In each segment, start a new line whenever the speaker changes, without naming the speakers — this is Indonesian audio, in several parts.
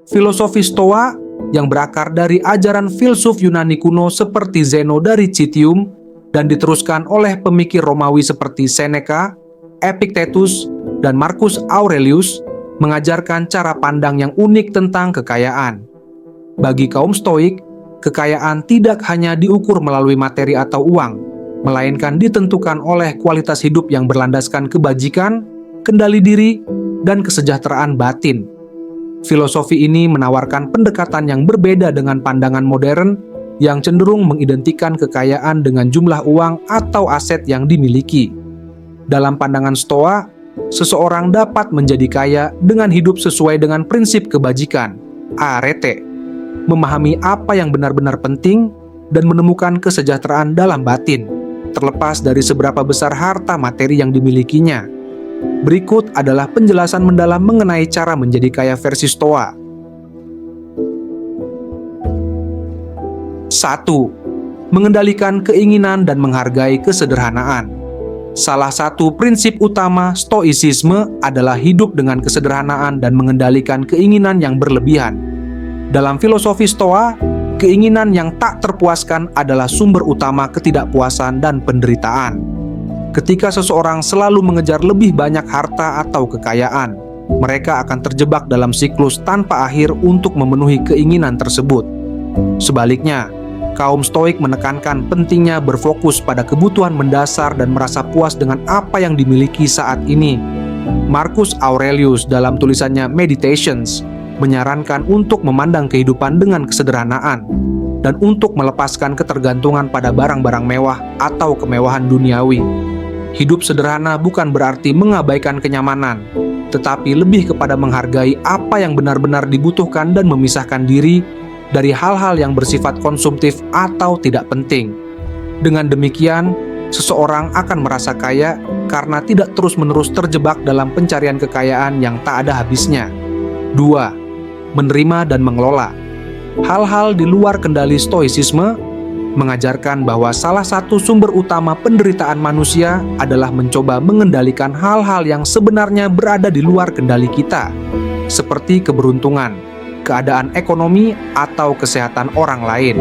Filosofi Stoa yang berakar dari ajaran filsuf Yunani kuno seperti Zeno dari Citium dan diteruskan oleh pemikir Romawi seperti Seneca, Epictetus, dan Marcus Aurelius mengajarkan cara pandang yang unik tentang kekayaan. Bagi kaum Stoik, kekayaan tidak hanya diukur melalui materi atau uang, melainkan ditentukan oleh kualitas hidup yang berlandaskan kebajikan, kendali diri, dan kesejahteraan batin. Filosofi ini menawarkan pendekatan yang berbeda dengan pandangan modern yang cenderung mengidentikan kekayaan dengan jumlah uang atau aset yang dimiliki. Dalam pandangan Stoa, seseorang dapat menjadi kaya dengan hidup sesuai dengan prinsip kebajikan, arete, memahami apa yang benar-benar penting dan menemukan kesejahteraan dalam batin, terlepas dari seberapa besar harta materi yang dimilikinya. Berikut adalah penjelasan mendalam mengenai cara menjadi kaya versi Stoa. 1. Mengendalikan keinginan dan menghargai kesederhanaan. Salah satu prinsip utama Stoicisme adalah hidup dengan kesederhanaan dan mengendalikan keinginan yang berlebihan. Dalam filosofi Stoa, keinginan yang tak terpuaskan adalah sumber utama ketidakpuasan dan penderitaan. Ketika seseorang selalu mengejar lebih banyak harta atau kekayaan, mereka akan terjebak dalam siklus tanpa akhir untuk memenuhi keinginan tersebut. Sebaliknya, kaum Stoik menekankan pentingnya berfokus pada kebutuhan mendasar dan merasa puas dengan apa yang dimiliki saat ini. Marcus Aurelius dalam tulisannya Meditations menyarankan untuk memandang kehidupan dengan kesederhanaan dan untuk melepaskan ketergantungan pada barang-barang mewah atau kemewahan duniawi. Hidup sederhana bukan berarti mengabaikan kenyamanan, tetapi lebih kepada menghargai apa yang benar-benar dibutuhkan dan memisahkan diri dari hal-hal yang bersifat konsumtif atau tidak penting. Dengan demikian, seseorang akan merasa kaya karena tidak terus-menerus terjebak dalam pencarian kekayaan yang tak ada habisnya. 2. Menerima dan mengelola. Hal-hal di luar kendali Stoicisme mengajarkan bahwa salah satu sumber utama penderitaan manusia adalah mencoba mengendalikan hal-hal yang sebenarnya berada di luar kendali kita, seperti keberuntungan, keadaan ekonomi, atau kesehatan orang lain.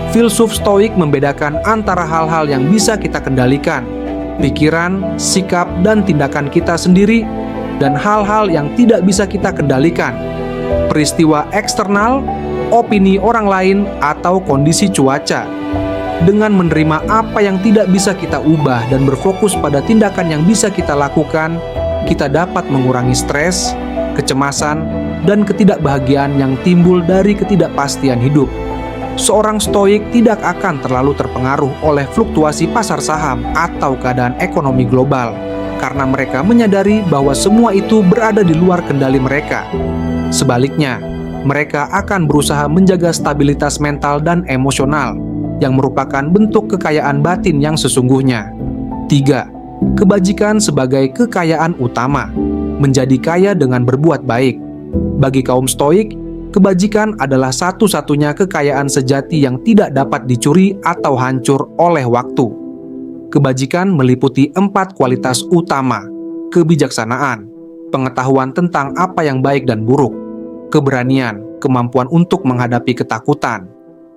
Filsuf Stoik membedakan antara hal-hal yang bisa kita kendalikan, pikiran, sikap, dan tindakan kita sendiri, dan hal-hal yang tidak bisa kita kendalikan, peristiwa eksternal, opini orang lain, atau kondisi cuaca. Dengan menerima apa yang tidak bisa kita ubah dan berfokus pada tindakan yang bisa kita lakukan, kita dapat mengurangi stres, kecemasan, dan ketidakbahagiaan yang timbul dari ketidakpastian hidup. Seorang Stoik tidak akan terlalu terpengaruh oleh fluktuasi pasar saham atau keadaan ekonomi global, karena mereka menyadari bahwa semua itu berada di luar kendali mereka. Sebaliknya, mereka akan berusaha menjaga stabilitas mental dan emosional, yang merupakan bentuk kekayaan batin yang sesungguhnya. 3. Kebajikan sebagai kekayaan utama. Menjadi kaya dengan berbuat baik. Bagi kaum Stoik, kebajikan adalah satu-satunya kekayaan sejati yang tidak dapat dicuri atau hancur oleh waktu. Kebajikan meliputi 4 kualitas utama: kebijaksanaan, pengetahuan tentang apa yang baik dan buruk, keberanian, kemampuan untuk menghadapi ketakutan,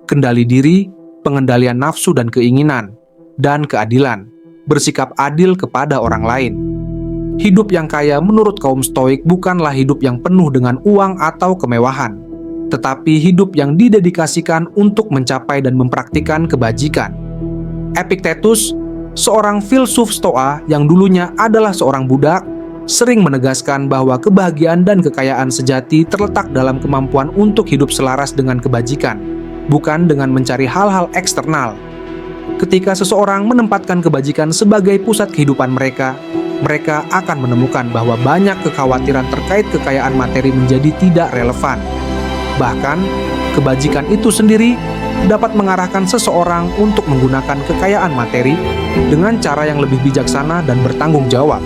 kendali diri, pengendalian nafsu dan keinginan, dan keadilan, bersikap adil kepada orang lain. Hidup yang kaya menurut kaum Stoik bukanlah hidup yang penuh dengan uang atau kemewahan, tetapi hidup yang didedikasikan untuk mencapai dan mempraktikkan kebajikan. Epictetus, seorang filsuf Stoa yang dulunya adalah seorang budak, sering menegaskan bahwa kebahagiaan dan kekayaan sejati terletak dalam kemampuan untuk hidup selaras dengan kebajikan, bukan dengan mencari hal-hal eksternal. Ketika seseorang menempatkan kebajikan sebagai pusat kehidupan mereka, mereka akan menemukan bahwa banyak kekhawatiran terkait kekayaan materi menjadi tidak relevan. Bahkan, kebajikan itu sendiri dapat mengarahkan seseorang untuk menggunakan kekayaan materi dengan cara yang lebih bijaksana dan bertanggung jawab.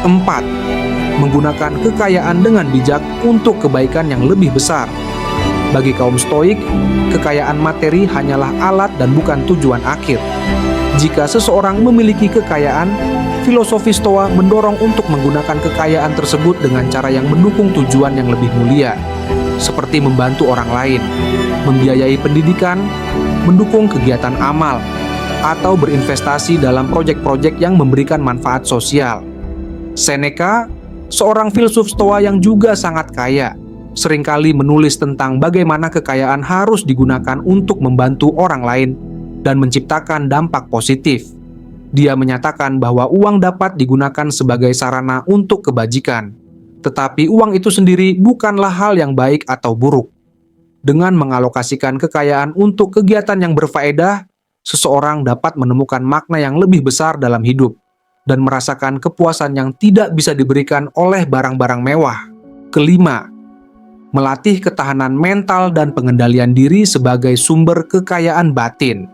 4. Menggunakan kekayaan dengan bijak untuk kebaikan yang lebih besar. Bagi kaum Stoik, kekayaan materi hanyalah alat dan bukan tujuan akhir. Jika seseorang memiliki kekayaan, filosofi Stoa mendorong untuk menggunakan kekayaan tersebut dengan cara yang mendukung tujuan yang lebih mulia. seperti membantu orang lain, membiayai pendidikan, mendukung kegiatan amal, atau berinvestasi dalam proyek-proyek yang memberikan manfaat sosial. Seneca, seorang filsuf Stoa yang juga sangat kaya, seringkali menulis tentang bagaimana kekayaan harus digunakan untuk membantu orang lain dan menciptakan dampak positif. Dia menyatakan bahwa uang dapat digunakan sebagai sarana untuk kebajikan, tetapi uang itu sendiri bukanlah hal yang baik atau buruk. Dengan mengalokasikan kekayaan untuk kegiatan yang berfaedah, seseorang dapat menemukan makna yang lebih besar dalam hidup dan merasakan kepuasan yang tidak bisa diberikan oleh barang-barang mewah. Kelima, melatih ketahanan mental dan pengendalian diri sebagai sumber kekayaan batin.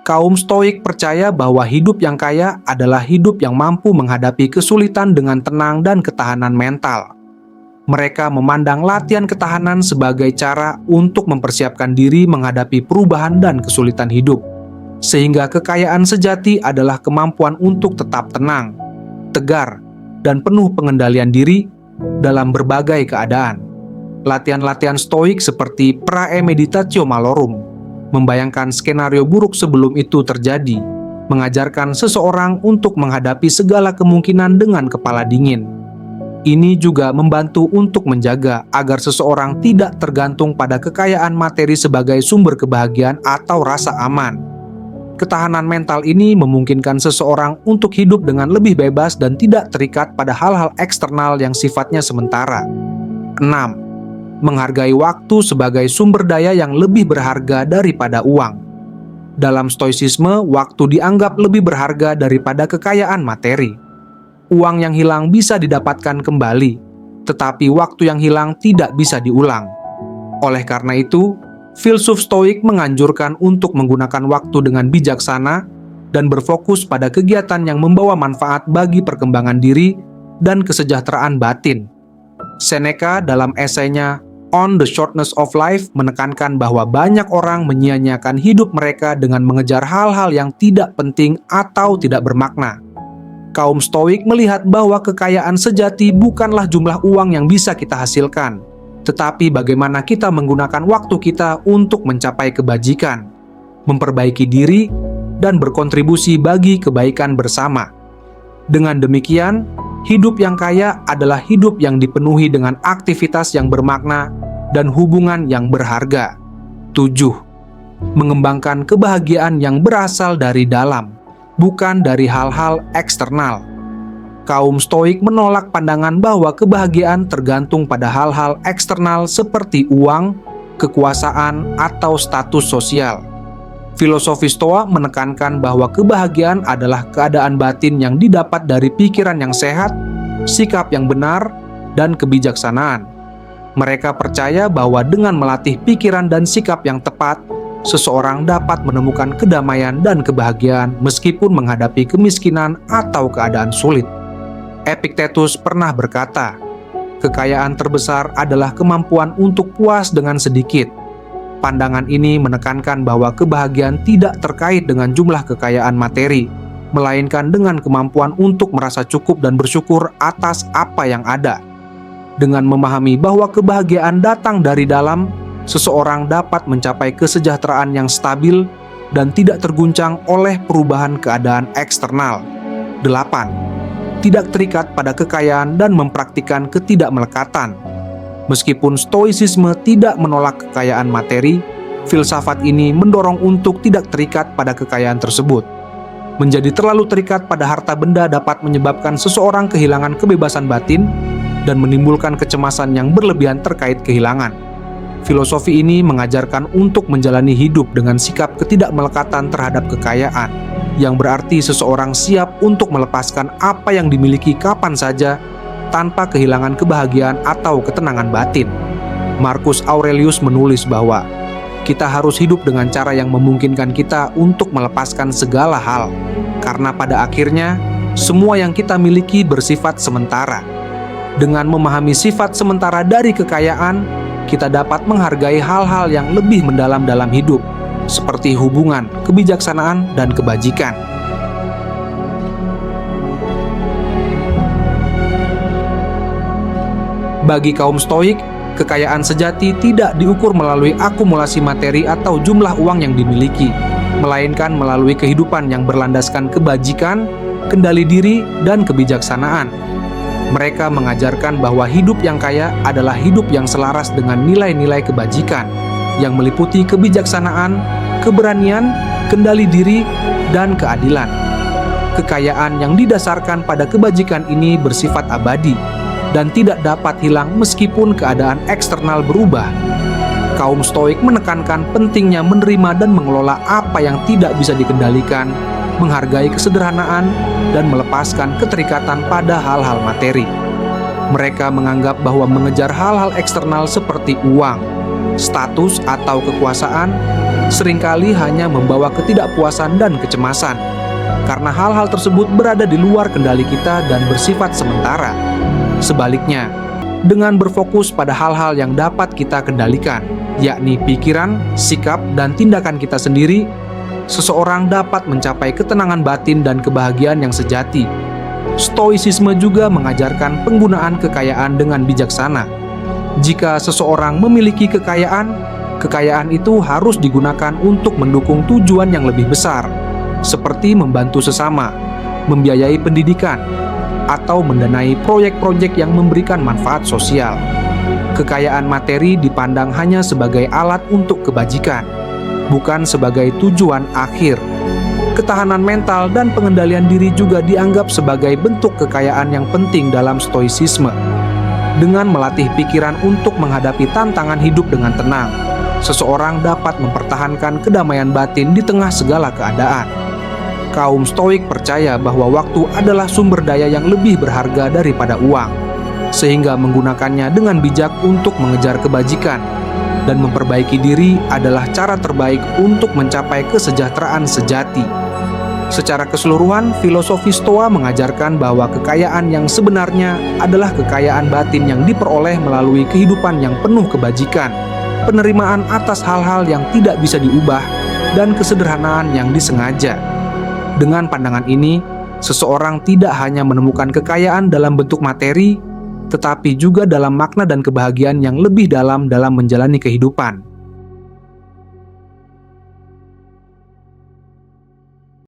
Kaum Stoik percaya bahwa hidup yang kaya adalah hidup yang mampu menghadapi kesulitan dengan tenang dan ketahanan mental. Mereka memandang latihan ketahanan sebagai cara untuk mempersiapkan diri menghadapi perubahan dan kesulitan hidup. Sehingga kekayaan sejati adalah kemampuan untuk tetap tenang, tegar, dan penuh pengendalian diri dalam berbagai keadaan. Latihan-latihan Stoik seperti praemeditatio malorum, membayangkan skenario buruk sebelum itu terjadi, mengajarkan seseorang untuk menghadapi segala kemungkinan dengan kepala dingin. Ini juga membantu untuk menjaga agar seseorang tidak tergantung pada kekayaan materi sebagai sumber kebahagiaan atau rasa aman. Ketahanan mental ini memungkinkan seseorang untuk hidup dengan lebih bebas dan tidak terikat pada hal-hal eksternal yang sifatnya sementara. 6. Menghargai waktu sebagai sumber daya yang lebih berharga daripada uang. Dalam Stoicisme, waktu dianggap lebih berharga daripada kekayaan materi. Uang yang hilang bisa didapatkan kembali, tetapi waktu yang hilang tidak bisa diulang. Oleh karena itu, filsuf Stoik menganjurkan untuk menggunakan waktu dengan bijaksana dan berfokus pada kegiatan yang membawa manfaat bagi perkembangan diri dan kesejahteraan batin. Seneca dalam esainya On the Shortness of Life menekankan bahwa banyak orang menyia-nyiakan hidup mereka dengan mengejar hal-hal yang tidak penting atau tidak bermakna. Kaum Stoik melihat bahwa kekayaan sejati bukanlah jumlah uang yang bisa kita hasilkan, tetapi bagaimana kita menggunakan waktu kita untuk mencapai kebajikan, memperbaiki diri, dan berkontribusi bagi kebaikan bersama. Dengan demikian, hidup yang kaya adalah hidup yang dipenuhi dengan aktivitas yang bermakna dan hubungan yang berharga. 7. Mengembangkan kebahagiaan yang berasal dari dalam, bukan dari hal-hal eksternal. Kaum Stoik menolak pandangan bahwa kebahagiaan tergantung pada hal-hal eksternal seperti uang, kekuasaan, atau status sosial. Filosofi Stoa menekankan bahwa kebahagiaan adalah keadaan batin yang didapat dari pikiran yang sehat, sikap yang benar, dan kebijaksanaan. Mereka percaya bahwa dengan melatih pikiran dan sikap yang tepat, seseorang dapat menemukan kedamaian dan kebahagiaan meskipun menghadapi kemiskinan atau keadaan sulit. Epictetus pernah berkata, "Kekayaan terbesar adalah kemampuan untuk puas dengan sedikit." Pandangan ini menekankan bahwa kebahagiaan tidak terkait dengan jumlah kekayaan materi, melainkan dengan kemampuan untuk merasa cukup dan bersyukur atas apa yang ada. Dengan memahami bahwa kebahagiaan datang dari dalam, seseorang dapat mencapai kesejahteraan yang stabil dan tidak terguncang oleh perubahan keadaan eksternal. 8. Tidak terikat pada kekayaan dan mempraktikkan ketidakmelekatan. Meskipun Stoicisme tidak menolak kekayaan materi, filsafat ini mendorong untuk tidak terikat pada kekayaan tersebut. Menjadi terlalu terikat pada harta benda dapat menyebabkan seseorang kehilangan kebebasan batin dan menimbulkan kecemasan yang berlebihan terkait kehilangan. Filosofi ini mengajarkan untuk menjalani hidup dengan sikap ketidakmelekatan terhadap kekayaan, yang berarti seseorang siap untuk melepaskan apa yang dimiliki kapan saja tanpa kehilangan kebahagiaan atau ketenangan batin. Marcus Aurelius menulis bahwa kita harus hidup dengan cara yang memungkinkan kita untuk melepaskan segala hal, karena pada akhirnya semua yang kita miliki bersifat sementara. Dengan memahami sifat sementara dari kekayaan, kita dapat menghargai hal-hal yang lebih mendalam dalam hidup, seperti hubungan, kebijaksanaan, dan kebajikan. Bagi kaum Stoik, Kekayaan sejati tidak diukur melalui akumulasi materi atau jumlah uang yang dimiliki, melainkan melalui kehidupan yang berlandaskan kebajikan, kendali diri, dan kebijaksanaan. Mereka mengajarkan bahwa hidup yang kaya adalah hidup yang selaras dengan nilai-nilai kebajikan, yang meliputi kebijaksanaan, keberanian, kendali diri, dan keadilan. Kekayaan yang didasarkan pada kebajikan ini bersifat abadi dan tidak dapat hilang meskipun keadaan eksternal berubah. Kaum Stoik menekankan pentingnya menerima dan mengelola apa yang tidak bisa dikendalikan, menghargai kesederhanaan, dan melepaskan keterikatan pada hal-hal materi. Mereka menganggap bahwa mengejar hal-hal eksternal seperti uang, status, atau kekuasaan seringkali hanya membawa ketidakpuasan dan kecemasan, karena hal-hal tersebut berada di luar kendali kita dan bersifat sementara. Sebaliknya, dengan berfokus pada hal-hal yang dapat kita kendalikan, yakni pikiran, sikap, dan tindakan kita sendiri, seseorang dapat mencapai ketenangan batin dan kebahagiaan yang sejati. Stoicisme juga mengajarkan penggunaan kekayaan dengan bijaksana. Jika seseorang memiliki kekayaan, kekayaan itu harus digunakan untuk mendukung tujuan yang lebih besar, seperti membantu sesama, membiayai pendidikan, atau mendanai proyek-proyek yang memberikan manfaat sosial. Kekayaan materi dipandang hanya sebagai alat untuk kebajikan, bukan sebagai tujuan akhir. Ketahanan mental dan pengendalian diri juga dianggap sebagai bentuk kekayaan yang penting dalam stoicisme. Dengan melatih pikiran untuk menghadapi tantangan hidup dengan tenang, seseorang dapat mempertahankan kedamaian batin di tengah segala keadaan. Kaum Stoik percaya bahwa waktu adalah sumber daya yang lebih berharga daripada uang, sehingga menggunakannya dengan bijak untuk mengejar kebajikan dan memperbaiki diri adalah cara terbaik untuk mencapai kesejahteraan sejati. Secara keseluruhan, filosofi Stoa mengajarkan bahwa kekayaan yang sebenarnya adalah kekayaan batin yang diperoleh melalui kehidupan yang penuh kebajikan, penerimaan atas hal-hal yang tidak bisa diubah, dan kesederhanaan yang disengaja. Dengan pandangan ini, seseorang tidak hanya menemukan kekayaan dalam bentuk materi, tetapi juga dalam makna dan kebahagiaan yang lebih dalam menjalani kehidupan.